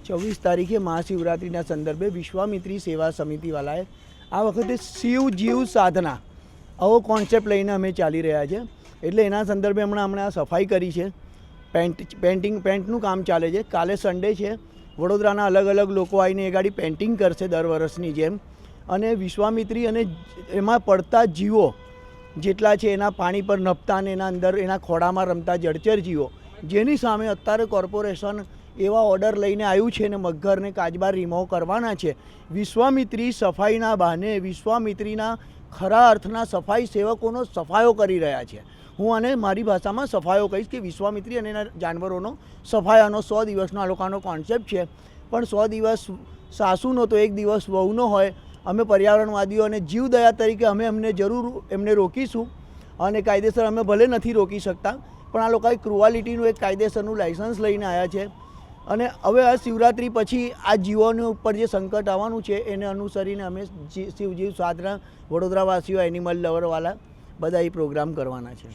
24 તારીખે મહાશિવરાત્રિના સંદર્ભે વિશ્વામિત્રી સેવા સમિતિવાળાએ આ વખતે શિવ જીવ સાધના આવો કોન્સેપ્ટ લઈને અમે ચાલી રહ્યા છે. એટલે એના સંદર્ભે હમણાં સફાઈ કરી છે. પેન્ટનું કામ ચાલે છે. કાલે સન્ડે છે. વડોદરાના અલગ અલગ લોકો આવીને એ ગાડી પેન્ટિંગ કરશે દર વર્ષની જેમ. અને વિશ્વામિત્રી અને એમાં પડતા જીવો જેટલા છે એના પાણી પર નભતા અને એના અંદર એના ખોડામાં રમતા જળચર જીવો જેની સામે અત્યારે કોર્પોરેશન એવા ઓર્ડર લઈને આવ્યું છે ને મગર ને કાચબા રિમૂવ કરવાના છે. વિશ્વામિત્રી સફાઈના બહાને વિશ્વામિત્રીના ખરા અર્થના સફાઈ સેવકોનો સફાયો કરી રહ્યા છે. હું આને મારી ભાષામાં સફાયો કહીશ કે વિશ્વામિત્રી અને એના જાનવરોનો સફાયાનો 100 દિવસનો આ લોકોનો કોન્સેપ્ટ છે. પણ 100 દિવસ સાસુનો તો 1 દિવસ વહુનો હોય. અમે પર્યાવરણવાદીઓ અને જીવદયા તરીકે અમે એમને જરૂર એમને રોકીશું અને કાયદેસર અમે ભલે નથી રોકી શકતા પણ આ લોકોએ ક્રુઆલિટીનું એક કાયદેસરનું લાઇસન્સ લઈને આવ્યા છે. અને હવે આ શિવરાત્રિ પછી આ જીવોની ઉપર જે સંકટ આવવાનું છે એને અનુસરીને અમે શિવજીવ સાધના વડોદરાવાસીઓ એનિમલ લવરવાળા બધા એ પ્રોગ્રામ કરવાના છે.